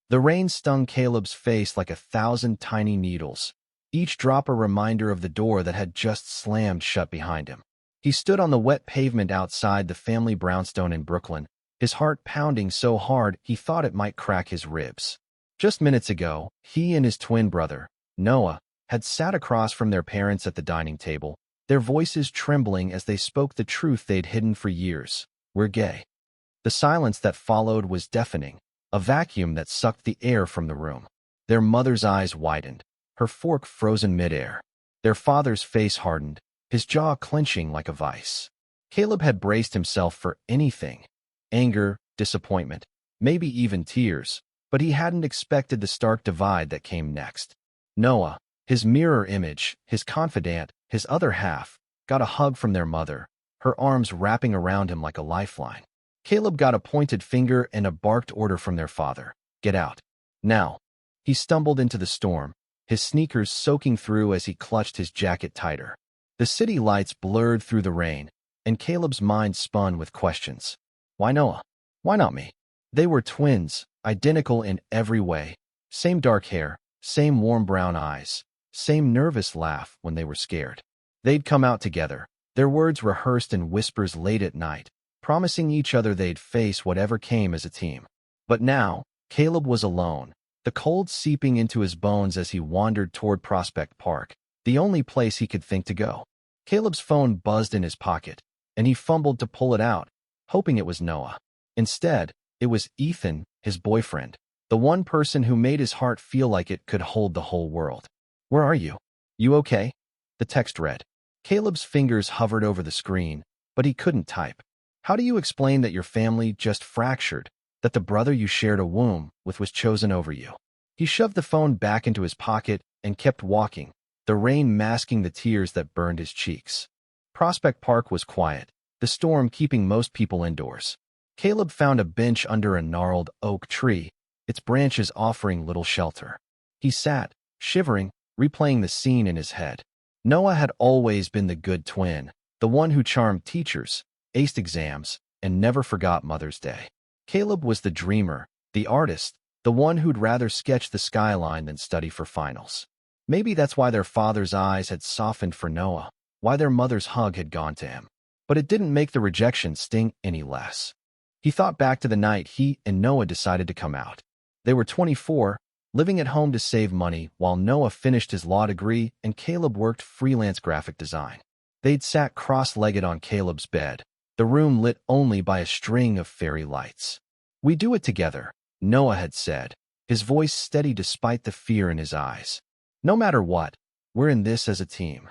The rain stung Caleb's face like 1,000 tiny needles, each drop a reminder of the door that had just slammed shut behind him. He stood on the wet pavement outside the family brownstone in Brooklyn, his heart pounding so hard he thought it might crack his ribs. Just minutes ago, he and his twin brother, Noah, had sat across from their parents at the dining table, their voices trembling as they spoke the truth they'd hidden for years. "We're gay." The silence that followed was deafening, a vacuum that sucked the air from the room. Their mother's eyes widened, her fork frozen midair. Their father's face hardened, his jaw clenching like a vice. Caleb had braced himself for anything: anger, disappointment, maybe even tears, but he hadn't expected the stark divide that came next. Noah, his mirror image, his confidant, his other half, got a hug from their mother, her arms wrapping around him like a lifeline. Caleb got a pointed finger and a barked order from their father: "Get out. Now." He stumbled into the storm, his sneakers soaking through as he clutched his jacket tighter. The city lights blurred through the rain, and Caleb's mind spun with questions. Why Noah? Why not me? They were twins, identical in every way. Same dark hair, same warm brown eyes, same nervous laugh when they were scared. They'd come out together, their words rehearsed in whispers late at night, promising each other they'd face whatever came as a team. But now, Caleb was alone, the cold seeping into his bones as he wandered toward Prospect Park, the only place he could think to go. Caleb's phone buzzed in his pocket, and he fumbled to pull it out, hoping it was Noah. Instead, it was Ethan, his boyfriend, the one person who made his heart feel like it could hold the whole world. "Where are you? You okay?" The text read. Caleb's fingers hovered over the screen, but he couldn't type. "How do you explain that your family just fractured, that the brother you shared a womb with was chosen over you?" He shoved the phone back into his pocket and kept walking, the rain masking the tears that burned his cheeks. Prospect Park was quiet, the storm keeping most people indoors. Caleb found a bench under a gnarled oak tree, its branches offering little shelter. He sat, shivering, replaying the scene in his head. Noah had always been the good twin, the one who charmed teachers, aced exams, and never forgot Mother's Day. Caleb was the dreamer, the artist, the one who'd rather sketch the skyline than study for finals. Maybe that's why their father's eyes had softened for Noah, why their mother's hug had gone to him. But it didn't make the rejection sting any less. He thought back to the night he and Noah decided to come out. They were 24, living at home to save money while Noah finished his law degree and Caleb worked freelance graphic design. They'd sat cross-legged on Caleb's bed, the room lit only by a string of fairy lights. "We do it together," Noah had said, his voice steady despite the fear in his eyes. "No matter what, we're in this as a team."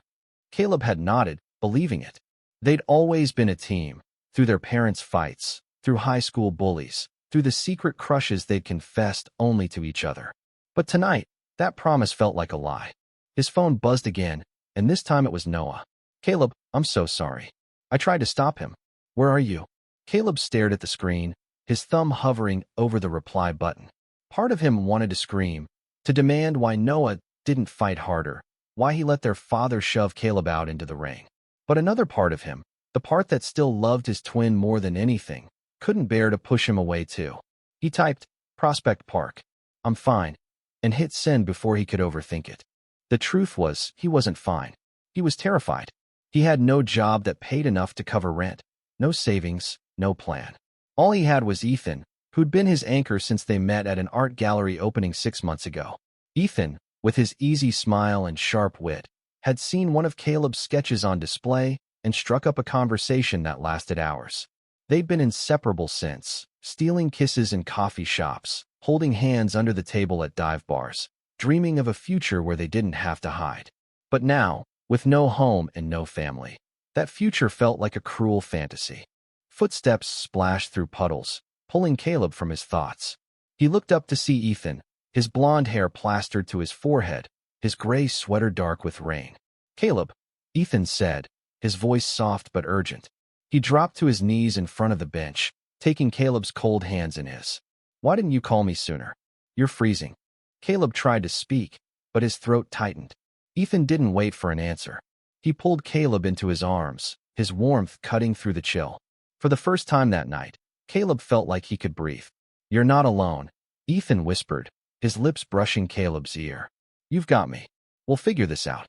Caleb had nodded, believing it. They'd always been a team, through their parents' fights, through high school bullies, through the secret crushes they'd confessed only to each other. But tonight, that promise felt like a lie. His phone buzzed again, and this time it was Noah. "Caleb, I'm so sorry. I tried to stop him. Where are you?" Caleb stared at the screen, his thumb hovering over the reply button. Part of him wanted to scream, to demand why Noah didn't fight harder, why he let their father shove Caleb out into the rain. But another part of him, the part that still loved his twin more than anything, couldn't bear to push him away too. He typed, "Prospect Park. I'm fine," and hit send before he could overthink it. The truth was, he wasn't fine. He was terrified. He had no job that paid enough to cover rent, no savings, no plan. All he had was Ethan, who'd been his anchor since they met at an art gallery opening 6 months ago. Ethan, with his easy smile and sharp wit, had seen one of Caleb's sketches on display and struck up a conversation that lasted hours. They'd been inseparable since, stealing kisses in coffee shops, holding hands under the table at dive bars, dreaming of a future where they didn't have to hide. But now, with no home and no family, that future felt like a cruel fantasy. Footsteps splashed through puddles, pulling Caleb from his thoughts. He looked up to see Ethan, his blonde hair plastered to his forehead, his gray sweater dark with rain. "Caleb," Ethan said, his voice soft but urgent. He dropped to his knees in front of the bench, taking Caleb's cold hands in his. "Why didn't you call me sooner? You're freezing." Caleb tried to speak, but his throat tightened. Ethan didn't wait for an answer. He pulled Caleb into his arms, his warmth cutting through the chill. For the first time that night, Caleb felt like he could breathe. "You're not alone," Ethan whispered, his lips brushing Caleb's ear. You've got me. We'll figure this out.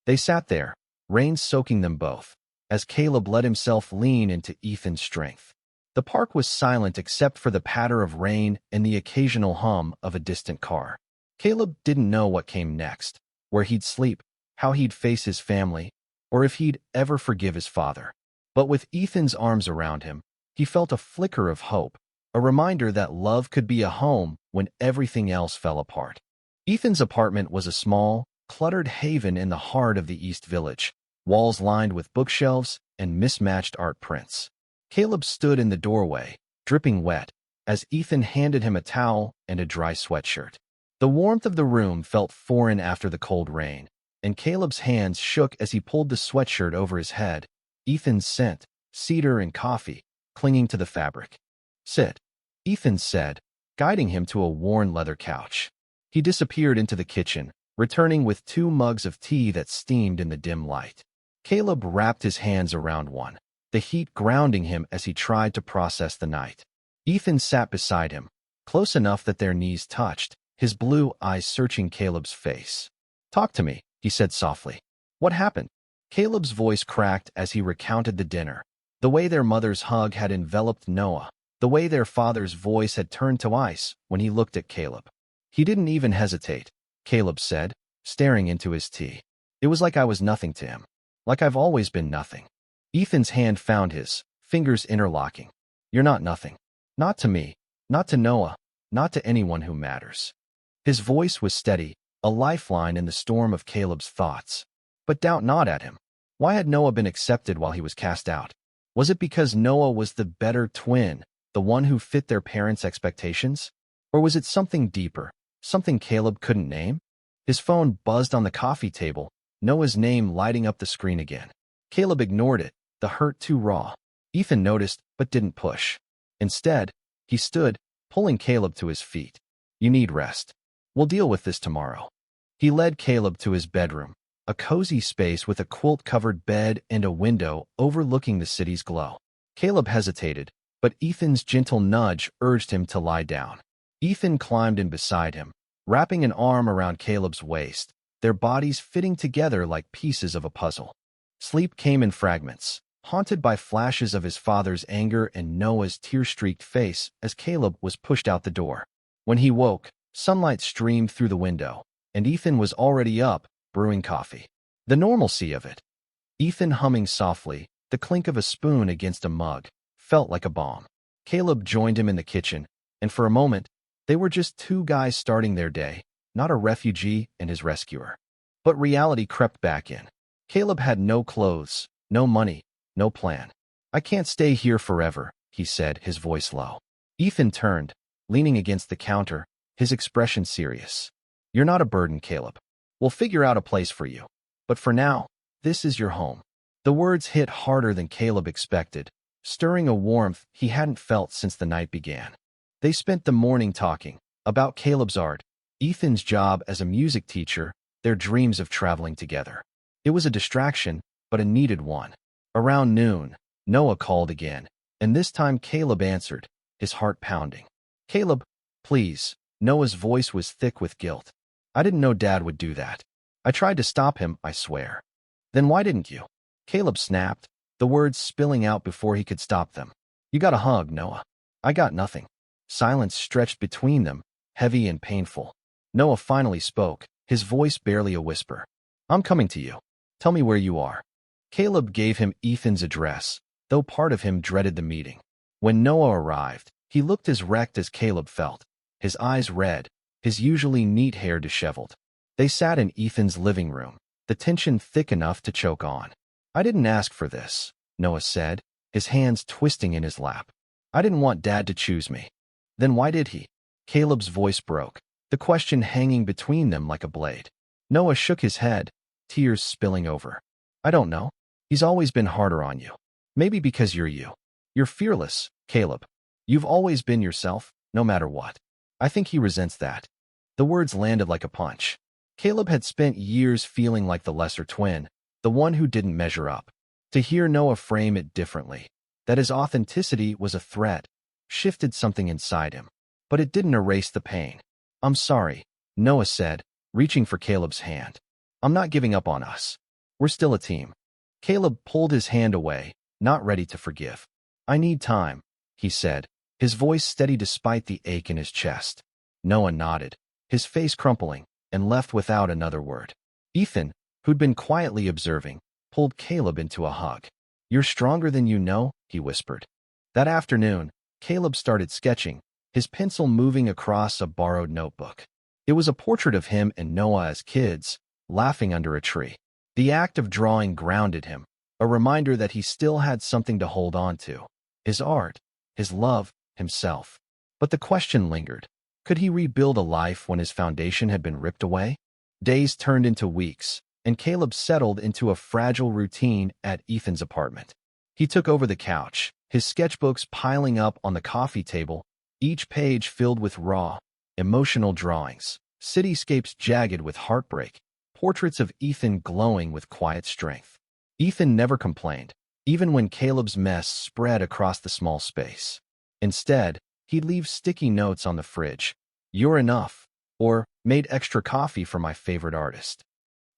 They sat there, rain soaking them both, as Caleb let himself lean into Ethan's strength. The park was silent except for the patter of rain and the occasional hum of a distant car. Caleb didn't know what came next, where he'd sleep, how he'd face his family, or if he'd ever forgive his father. But with Ethan's arms around him, he felt a flicker of hope, a reminder that love could be a home when everything else fell apart. Ethan's apartment was a small, cluttered haven in the heart of the East Village, walls lined with bookshelves and mismatched art prints. Caleb stood in the doorway, dripping wet, as Ethan handed him a towel and a dry sweatshirt. The warmth of the room felt foreign after the cold rain, and Caleb's hands shook as he pulled the sweatshirt over his head, Ethan's scent, cedar and coffee, clinging to the fabric. Sit, Ethan said, guiding him to a worn leather couch. He disappeared into the kitchen, returning with 2 mugs of tea that steamed in the dim light. Caleb wrapped his hands around one, the heat grounding him as he tried to process the night. Ethan sat beside him, close enough that their knees touched, his blue eyes searching Caleb's face. Talk to me, he said softly. What happened? Caleb's voice cracked as he recounted the dinner, the way their mother's hug had enveloped Noah, the way their father's voice had turned to ice when he looked at Caleb. He didn't even hesitate, Caleb said, staring into his tea. It was like I was nothing to him, like I've always been nothing. Ethan's hand found his, fingers interlocking. You're not nothing. Not to me, not to Noah, not to anyone who matters. His voice was steady, a lifeline in the storm of Caleb's thoughts. But doubt not at him. Why had Noah been accepted while he was cast out? Was it because Noah was the better twin, the one who fit their parents' expectations? Or was it something deeper, something Caleb couldn't name? His phone buzzed on the coffee table, Noah's name lighting up the screen again. Caleb ignored it, the hurt too raw. Ethan noticed, but didn't push. Instead, he stood, pulling Caleb to his feet. You need rest. We'll deal with this tomorrow. He led Caleb to his bedroom, a cozy space with a quilt-covered bed and a window overlooking the city's glow. Caleb hesitated, but Ethan's gentle nudge urged him to lie down. Ethan climbed in beside him, wrapping an arm around Caleb's waist, their bodies fitting together like pieces of a puzzle. Sleep came in fragments, haunted by flashes of his father's anger and Noah's tear-streaked face as Caleb was pushed out the door. When he woke, sunlight streamed through the window, and Ethan was already up, brewing coffee. The normalcy of it. Ethan humming softly, the clink of a spoon against a mug, felt like a balm. Caleb joined him in the kitchen, and for a moment, they were just 2 guys starting their day, not a refugee and his rescuer. But reality crept back in. Caleb had no clothes, no money, no plan. I can't stay here forever, he said, his voice low. Ethan turned, leaning against the counter, his expression serious. You're not a burden, Caleb. We'll figure out a place for you. But for now, this is your home. The words hit harder than Caleb expected, stirring a warmth he hadn't felt since the night began. They spent the morning talking about Caleb's art, Ethan's job as a music teacher, their dreams of traveling together. It was a distraction, but a needed one. Around noon, Noah called again, and this time Caleb answered, his heart pounding. Caleb, please. Noah's voice was thick with guilt. I didn't know Dad would do that. I tried to stop him, I swear. Then why didn't you? Caleb snapped, the words spilling out before he could stop them. You got a hug, Noah. I got nothing. Silence stretched between them, heavy and painful. Noah finally spoke, his voice barely a whisper. I'm coming to you. Tell me where you are. Caleb gave him Ethan's address, though part of him dreaded the meeting. When Noah arrived, he looked as wrecked as Caleb felt, his eyes red, his usually neat hair disheveled. They sat in Ethan's living room, the tension thick enough to choke on. I didn't ask for this, Noah said, his hands twisting in his lap. I didn't want Dad to choose me. Then why did he? Caleb's voice broke, the question hanging between them like a blade. Noah shook his head, tears spilling over. I don't know. He's always been harder on you. Maybe because you're you. You're fearless, Caleb. You've always been yourself, no matter what. I think he resents that. The words landed like a punch. Caleb had spent years feeling like the lesser twin, the one who didn't measure up. To hear Noah frame it differently, that his authenticity was a threat, shifted something inside him. but it didn't erase the pain. "I'm sorry," Noah said, reaching for Caleb's hand. "I'm not giving up on us. We're still a team." Caleb pulled his hand away, not ready to forgive. "I need time," he said, his voice steady despite the ache in his chest. Noah nodded, his face crumpling, and left without another word. Ethan, who'd been quietly observing, pulled Caleb into a hug. "You're stronger than you know," he whispered. That afternoon, Caleb started sketching, his pencil moving across a borrowed notebook. It was a portrait of him and Noah as kids, laughing under a tree. The act of drawing grounded him, a reminder that he still had something to hold on to: his art, his love, himself. But the question lingered. Could he rebuild a life when his foundation had been ripped away? Days turned into weeks, and Caleb settled into a fragile routine at Ethan's apartment. He took over the couch, his sketchbooks piling up on the coffee table, each page filled with raw, emotional drawings, cityscapes jagged with heartbreak, portraits of Ethan glowing with quiet strength. Ethan never complained, even when Caleb's mess spread across the small space. Instead, he'd leave sticky notes on the fridge: "You're enough," or "Made extra coffee for my favorite artist."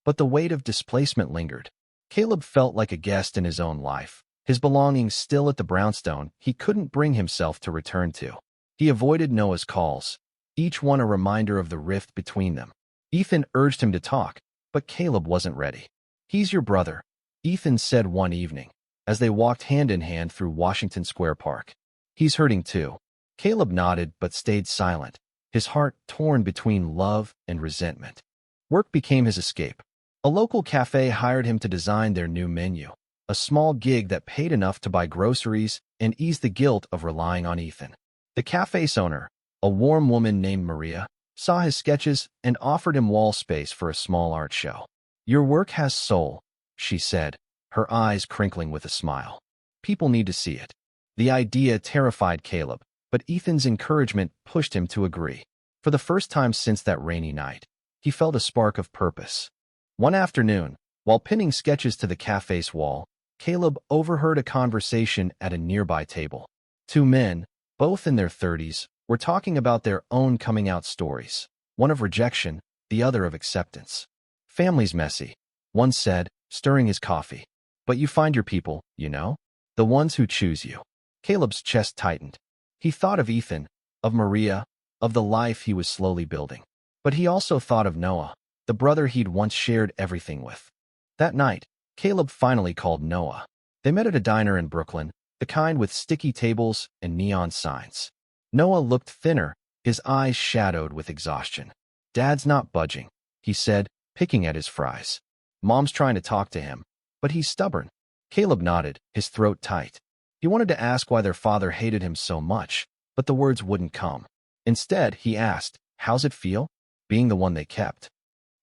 But the weight of displacement lingered. Caleb felt like a guest in his own life, his belongings still at the brownstone he couldn't bring himself to return to. He avoided Noah's calls, each one a reminder of the rift between them. Ethan urged him to talk, but Caleb wasn't ready. "He's your brother," Ethan said one evening, as they walked hand in hand through Washington Square Park. "He's hurting too." Caleb nodded but stayed silent, his heart torn between love and resentment. Work became his escape. A local cafe hired him to design their new menu, a small gig that paid enough to buy groceries and ease the guilt of relying on Ethan. The cafe's owner, a warm woman named Maria, saw his sketches and offered him wall space for a small art show. "Your work has soul," she said, her eyes crinkling with a smile. "People need to see it." The idea terrified Caleb, but Ethan's encouragement pushed him to agree. For the first time since that rainy night, he felt a spark of purpose. One afternoon, while pinning sketches to the cafe's wall, Caleb overheard a conversation at a nearby table. Two men, both in their 30s, were talking about their own coming-out stories, one of rejection, the other of acceptance. "Family's messy," one said, stirring his coffee. "But you find your people, you know? The ones who choose you." Caleb's chest tightened. He thought of Ethan, of Maria, of the life he was slowly building. But he also thought of Noah, the brother he'd once shared everything with. That night, Caleb finally called Noah. They met at a diner in Brooklyn, the kind with sticky tables and neon signs. Noah looked thinner, his eyes shadowed with exhaustion. "Dad's not budging," he said, picking at his fries. "Mom's trying to talk to him, but he's stubborn." Caleb nodded, his throat tight. He wanted to ask why their father hated him so much, but the words wouldn't come. Instead, he asked, "How's it feel, being the one they kept?"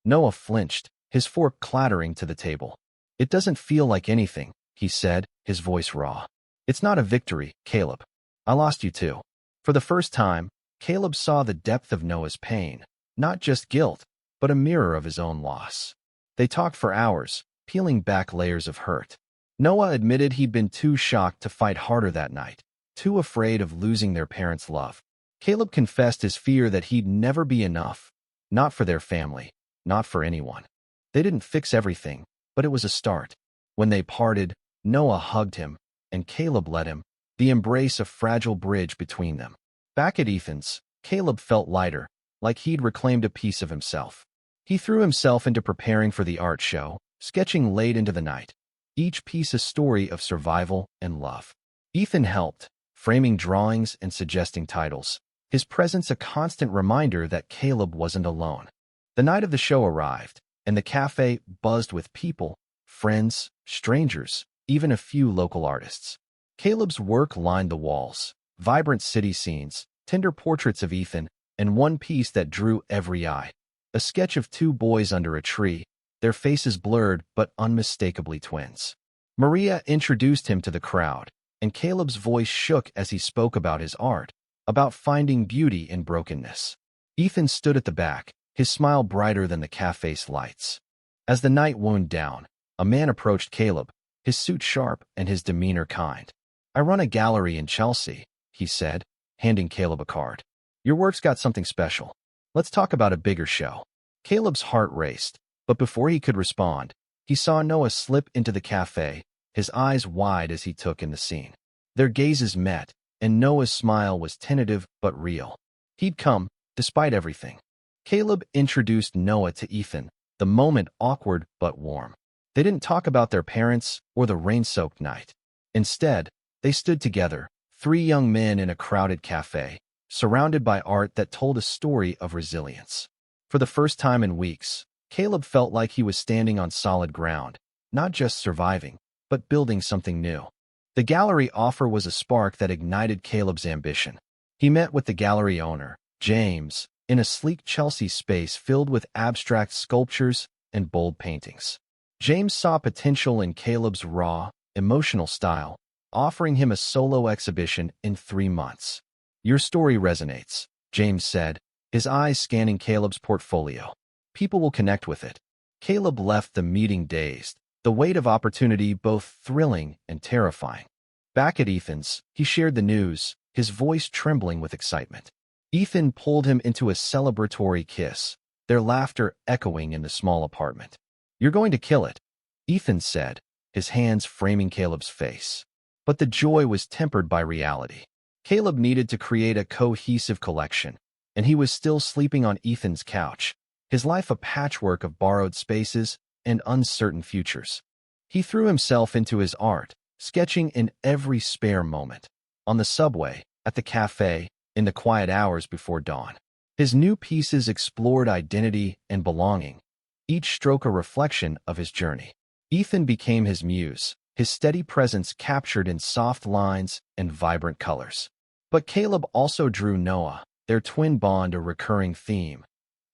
Noah flinched, his fork clattering to the table. "It doesn't feel like anything," he said, his voice raw. "It's not a victory, Caleb. I lost you too." For the first time, Caleb saw the depth of Noah's pain, not just guilt, but a mirror of his own loss. They talked for hours, peeling back layers of hurt. Noah admitted he'd been too shocked to fight harder that night, too afraid of losing their parents' love. Caleb confessed his fear that he'd never be enough, not for their family, not for anyone. They didn't fix everything, but it was a start. When they parted, Noah hugged him, and Caleb led him, the embrace a fragile bridge between them. Back at Ethan's, Caleb felt lighter, like he'd reclaimed a piece of himself. He threw himself into preparing for the art show, sketching late into the night, each piece a story of survival and love. Ethan helped, framing drawings and suggesting titles, his presence a constant reminder that Caleb wasn't alone. The night of the show arrived, and the cafe buzzed with people, friends, strangers, even a few local artists. Caleb's work lined the walls, vibrant city scenes, tender portraits of Ethan, and one piece that drew every eye: a sketch of two boys under a tree, their faces blurred but unmistakably twins. Maria introduced him to the crowd, and Caleb's voice shook as he spoke about his art, about finding beauty in brokenness. Ethan stood at the back, his smile brighter than the cafe's lights. As the night wound down, a man approached Caleb, his suit sharp and his demeanor kind. "I run a gallery in Chelsea," he said, handing Caleb a card. Your work's got something special. Let's talk about a bigger show. Caleb's heart raced, but before he could respond, he saw Noah slip into the cafe, his eyes wide as he took in the scene. Their gazes met, and Noah's smile was tentative but real. He'd come, despite everything. Caleb introduced Noah to Ethan, the moment awkward but warm. They didn't talk about their parents or the rain-soaked night. Instead, they stood together, three young men in a crowded cafe, surrounded by art that told a story of resilience. For the first time in weeks, Caleb felt like he was standing on solid ground, not just surviving, but building something new. The gallery offer was a spark that ignited Caleb's ambition. He met with the gallery owner, James, in a sleek Chelsea space filled with abstract sculptures and bold paintings. James saw potential in Caleb's raw, emotional style, offering him a solo exhibition in 3 months. "Your story resonates," James said, his eyes scanning Caleb's portfolio. "People will connect with it." Caleb left the meeting dazed, the weight of opportunity both thrilling and terrifying. Back at Ethan's, he shared the news, his voice trembling with excitement. Ethan pulled him into a celebratory kiss, their laughter echoing in the small apartment. "You're going to kill it," Ethan said, his hands framing Caleb's face. But the joy was tempered by reality. Caleb needed to create a cohesive collection, and he was still sleeping on Ethan's couch, his life a patchwork of borrowed spaces and uncertain futures. He threw himself into his art, sketching in every spare moment. On the subway, at the cafe, in the quiet hours before dawn. His new pieces explored identity and belonging, each stroke a reflection of his journey. Ethan became his muse, his steady presence captured in soft lines and vibrant colors. But Caleb also drew Noah, their twin bond a recurring theme.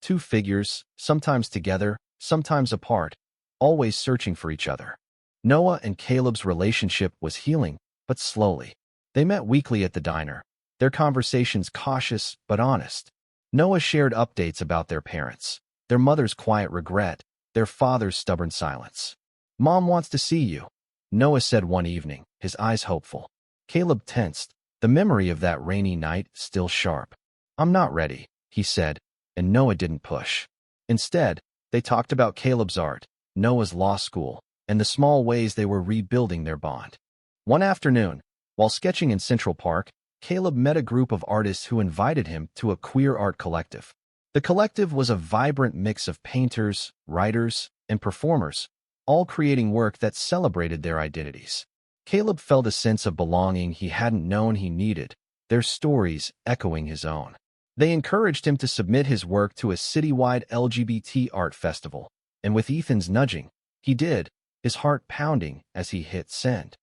Two figures, sometimes together, sometimes apart, always searching for each other. Noah and Caleb's relationship was healing, but slowly. They met weekly at the diner, their conversations cautious but honest. Noah shared updates about their parents, their mother's quiet regret, their father's stubborn silence. "Mom wants to see you," Noah said one evening, his eyes hopeful. Caleb tensed, the memory of that rainy night still sharp. "I'm not ready," he said, and Noah didn't push. Instead, they talked about Caleb's art, Noah's law school, and the small ways they were rebuilding their bond. One afternoon, while sketching in Central Park, Caleb met a group of artists who invited him to a queer art collective. The collective was a vibrant mix of painters, writers, and performers, all creating work that celebrated their identities. Caleb felt a sense of belonging he hadn't known he needed, their stories echoing his own. They encouraged him to submit his work to a citywide LGBT art festival, and with Ethan's nudging, he did, his heart pounding as he hit send.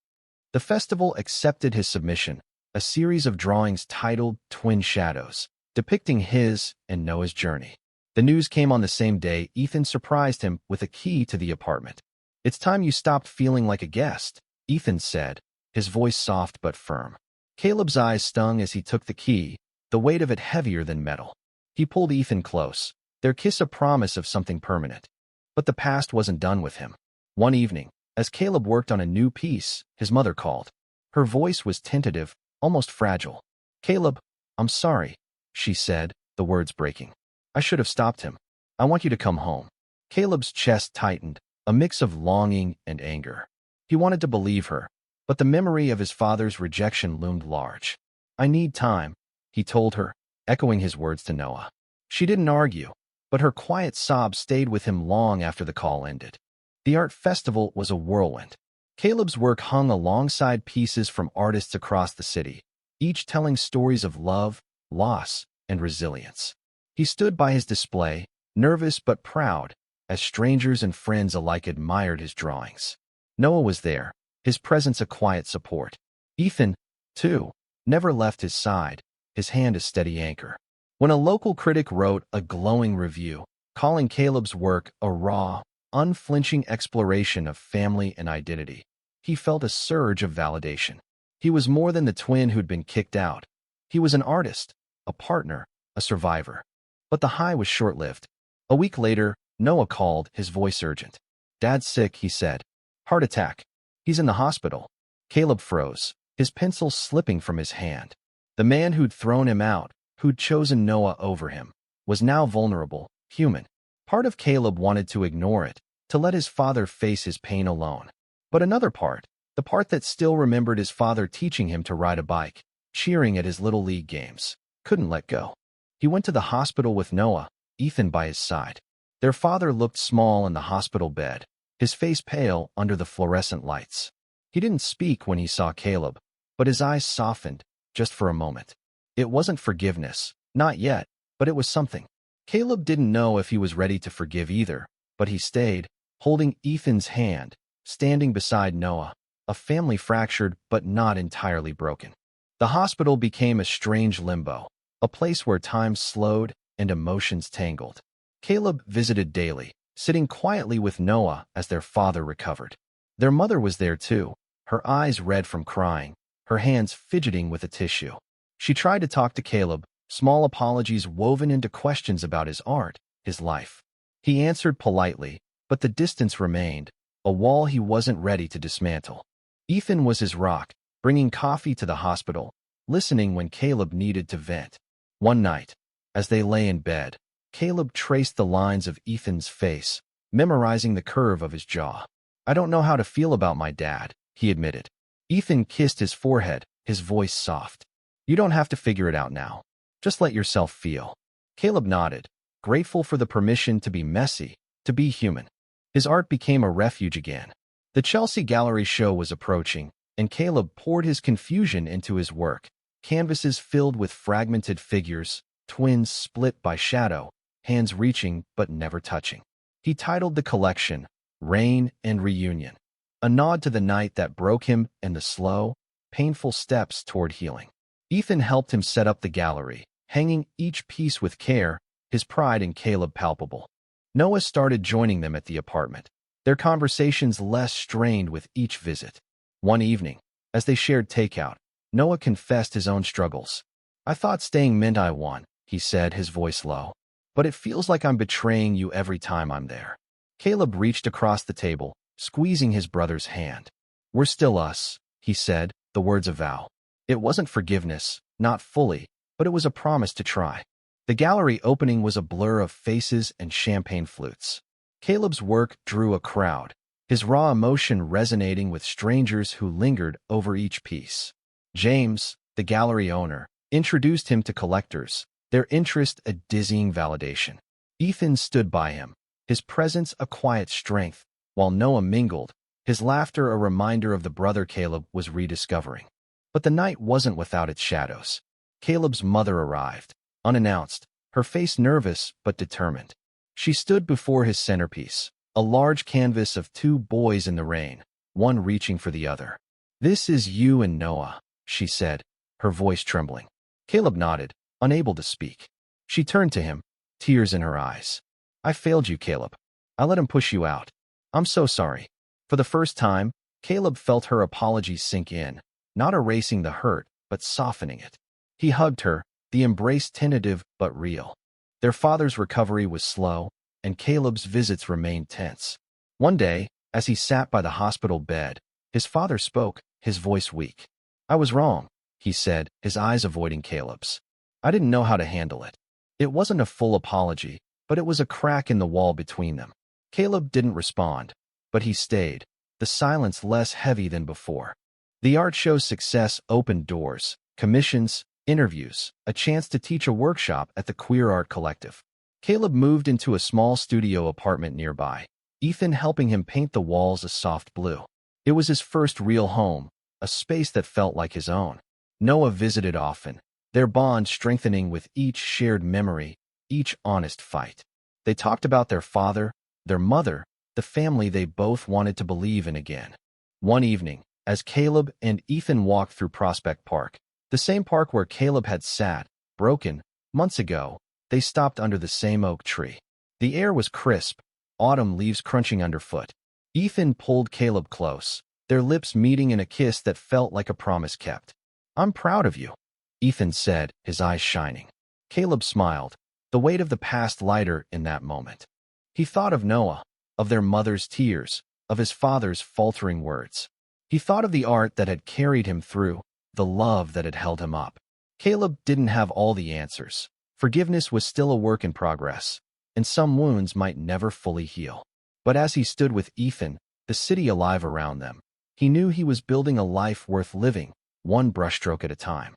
The festival accepted his submission, a series of drawings titled Twin Shadows, depicting his and Noah's journey. The news came on the same day. Ethan surprised him with a key to the apartment. "It's time you stopped feeling like a guest," Ethan said, his voice soft but firm. Caleb's eyes stung as he took the key, the weight of it heavier than metal. He pulled Ethan close, their kiss a promise of something permanent. But the past wasn't done with him. One evening, as Caleb worked on a new piece, his mother called. Her voice was tentative, almost fragile. "Caleb, I'm sorry," she said, the words breaking. "I should have stopped him. I want you to come home." Caleb's chest tightened, a mix of longing and anger. He wanted to believe her, but the memory of his father's rejection loomed large. "I need time," he told her, echoing his words to Noah. She didn't argue, but her quiet sobs stayed with him long after the call ended. The art festival was a whirlwind. Caleb's work hung alongside pieces from artists across the city, each telling stories of love, loss, and resilience. He stood by his display, nervous but proud, as strangers and friends alike admired his drawings. Noah was there, his presence a quiet support. Ethan, too, never left his side, his hand a steady anchor. When a local critic wrote a glowing review, calling Caleb's work a raw, unflinching exploration of family and identity, he felt a surge of validation. He was more than the twin who'd been kicked out. He was an artist, a partner, a survivor. But the high was short-lived. A week later, Noah called, his voice urgent. "Dad's sick," he said. "Heart attack. He's in the hospital." Caleb froze, his pencil slipping from his hand. The man who'd thrown him out, who'd chosen Noah over him, was now vulnerable, human. Part of Caleb wanted to ignore it, to let his father face his pain alone. But another part, the part that still remembered his father teaching him to ride a bike, cheering at his little league games, couldn't let go. He went to the hospital with Noah, Ethan by his side. Their father looked small in the hospital bed, his face pale under the fluorescent lights. He didn't speak when he saw Caleb, but his eyes softened, just for a moment. It wasn't forgiveness, not yet, but it was something. Caleb didn't know if he was ready to forgive either, but he stayed, holding Ethan's hand, standing beside Noah, a family fractured but not entirely broken. The hospital became a strange limbo, a place where time slowed and emotions tangled. Caleb visited daily, sitting quietly with Noah as their father recovered. Their mother was there too, her eyes red from crying, her hands fidgeting with a tissue. She tried to talk to Caleb, small apologies woven into questions about his art, his life. He answered politely, but the distance remained, a wall he wasn't ready to dismantle. Ethan was his rock, bringing coffee to the hospital, listening when Caleb needed to vent. One night, as they lay in bed, Caleb traced the lines of Ethan's face, memorizing the curve of his jaw. "I don't know how to feel about my dad," he admitted. Ethan kissed his forehead, his voice soft. "You don't have to figure it out now. Just let yourself feel." Caleb nodded, grateful for the permission to be messy, to be human. His art became a refuge again. The Chelsea Gallery show was approaching, and Caleb poured his confusion into his work. Canvases filled with fragmented figures, twins split by shadow, hands reaching but never touching. He titled the collection, Rain and Reunion, a nod to the night that broke him and the slow, painful steps toward healing. Ethan helped him set up the gallery, hanging each piece with care, his pride in Caleb palpable. Noah started joining them at the apartment, their conversations less strained with each visit. One evening, as they shared takeout, Noah confessed his own struggles. "I thought staying meant I won," he said, his voice low. "But it feels like I'm betraying you every time I'm there." Caleb reached across the table, squeezing his brother's hand. "We're still us," he said, the words a vow. It wasn't forgiveness, not fully, but it was a promise to try. The gallery opening was a blur of faces and champagne flutes. Caleb's work drew a crowd, his raw emotion resonating with strangers who lingered over each piece. James, the gallery owner, introduced him to collectors, their interest a dizzying validation. Ethan stood by him, his presence a quiet strength, while Noah mingled, his laughter a reminder of the brother Caleb was rediscovering. But the night wasn't without its shadows. Caleb's mother arrived, unannounced, her face nervous but determined. She stood before his centerpiece, a large canvas of two boys in the rain, one reaching for the other. "This is you and Noah," she said, her voice trembling. Caleb nodded, unable to speak. She turned to him, tears in her eyes. "I failed you, Caleb. I let him push you out. I'm so sorry." For the first time, Caleb felt her apology sink in, not erasing the hurt, but softening it. He hugged her, the embrace tentative but real. Their father's recovery was slow, and Caleb's visits remained tense. One day, as he sat by the hospital bed, his father spoke, his voice weak. "I was wrong," he said, his eyes avoiding Caleb's. "I didn't know how to handle it." It wasn't a full apology, but it was a crack in the wall between them. Caleb didn't respond, but he stayed, the silence less heavy than before. The art show's success opened doors, commissions, interviews, a chance to teach a workshop at the Queer Art Collective. Caleb moved into a small studio apartment nearby, Ethan helping him paint the walls a soft blue. It was his first real home, a space that felt like his own. Noah visited often, their bond strengthening with each shared memory, each honest fight. They talked about their father, their mother, the family they both wanted to believe in again. One evening, as Caleb and Ethan walked through Prospect Park, the same park where Caleb had sat, broken, months ago, they stopped under the same oak tree. The air was crisp, autumn leaves crunching underfoot. Ethan pulled Caleb close, their lips meeting in a kiss that felt like a promise kept. "I'm proud of you," Ethan said, his eyes shining. Caleb smiled, the weight of the past lighter in that moment. He thought of Noah, of their mother's tears, of his father's faltering words. He thought of the art that had carried him through, the love that had held him up. Caleb didn't have all the answers. Forgiveness was still a work in progress, and some wounds might never fully heal. But as he stood with Ethan, the city alive around them, he knew he was building a life worth living, one brushstroke at a time.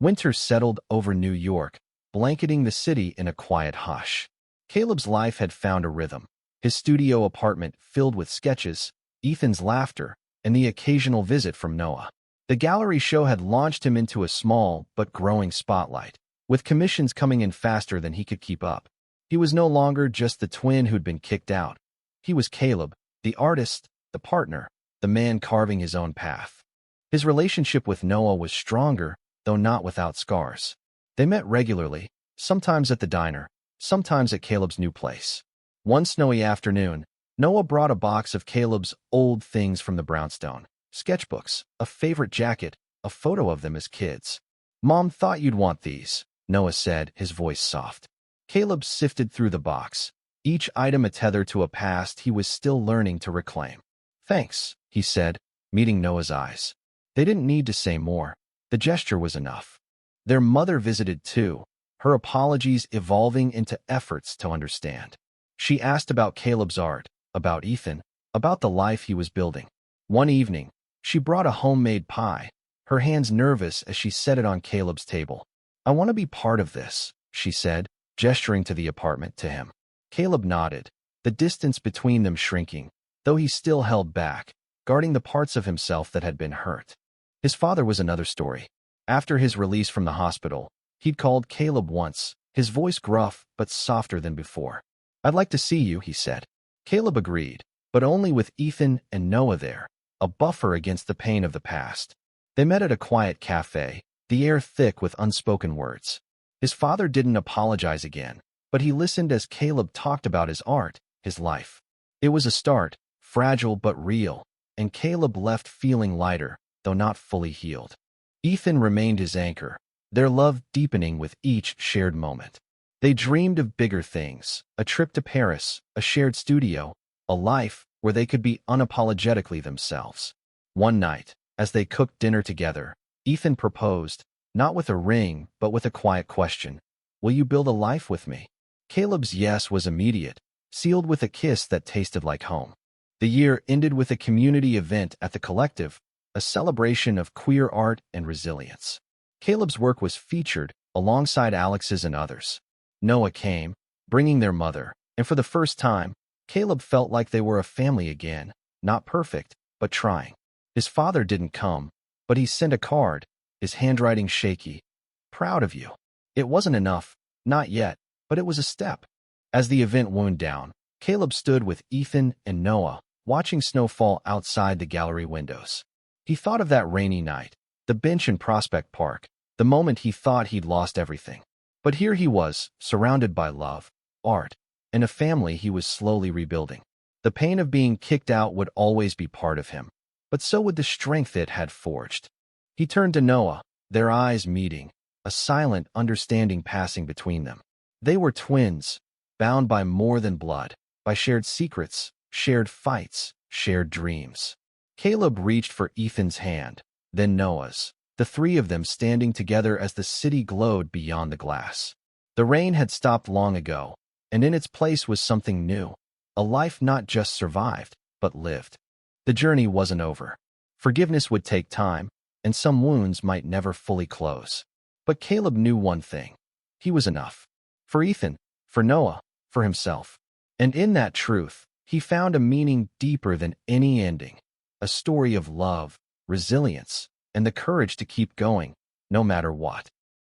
Winter settled over New York, blanketing the city in a quiet hush. Caleb's life had found a rhythm. His studio apartment filled with sketches, Ethan's laughter, and the occasional visit from Noah. The gallery show had launched him into a small but growing spotlight, with commissions coming in faster than he could keep up. He was no longer just the twin who'd been kicked out. He was Caleb, the artist, the partner, the man carving his own path. His relationship with Noah was stronger, though not without scars. They met regularly, sometimes at the diner, sometimes at Caleb's new place. One snowy afternoon, Noah brought a box of Caleb's old things from the brownstone. Sketchbooks, a favorite jacket, a photo of them as kids. "Mom thought you'd want these," Noah said, his voice soft. Caleb sifted through the box, each item a tether to a past he was still learning to reclaim. "Thanks," he said, meeting Noah's eyes. They didn't need to say more. The gesture was enough. Their mother visited too, her apologies evolving into efforts to understand. She asked about Caleb's art, about Ethan, about the life he was building. One evening, she brought a homemade pie, her hands nervous as she set it on Caleb's table. "I want to be part of this," she said, gesturing to the apartment to him. Caleb nodded, the distance between them shrinking, though he still held back, guarding the parts of himself that had been hurt. His father was another story. After his release from the hospital, he'd called Caleb once, his voice gruff but softer than before. "I'd like to see you," he said. Caleb agreed, but only with Ethan and Noah there, a buffer against the pain of the past. They met at a quiet cafe, the air thick with unspoken words. His father didn't apologize again, but he listened as Caleb talked about his art, his life. It was a start, fragile but real, and Caleb left feeling lighter, though not fully healed. Ethan remained his anchor, their love deepening with each shared moment. They dreamed of bigger things, a trip to Paris, a shared studio, a life where they could be unapologetically themselves. One night, as they cooked dinner together, Ethan proposed, not with a ring, but with a quiet question. "Will you build a life with me?" Caleb's yes was immediate, sealed with a kiss that tasted like home. The year ended with a community event at the Collective, a celebration of queer art and resilience. Caleb's work was featured alongside Alex's and others. Noah came, bringing their mother, and for the first time, Caleb felt like they were a family again, not perfect, but trying. His father didn't come, but he sent a card, his handwriting shaky. "Proud of you." It wasn't enough, not yet, but it was a step. As the event wound down, Caleb stood with Ethan and Noah, watching snow fall outside the gallery windows. He thought of that rainy night, the bench in Prospect Park, the moment he thought he'd lost everything. But here he was, surrounded by love, art, and a family he was slowly rebuilding. The pain of being kicked out would always be part of him, but so would the strength it had forged. He turned to Noah, their eyes meeting, a silent understanding passing between them. They were twins, bound by more than blood, by shared secrets, shared fights, shared dreams. Caleb reached for Ethan's hand, then Noah's, the three of them standing together as the city glowed beyond the glass. The rain had stopped long ago, and in its place was something new, a life not just survived, but lived. The journey wasn't over. Forgiveness would take time, and some wounds might never fully close. But Caleb knew one thing. He was enough. For Ethan, for Noah, for himself. And in that truth, he found a meaning deeper than any ending, a story of love, resilience, and the courage to keep going, no matter what.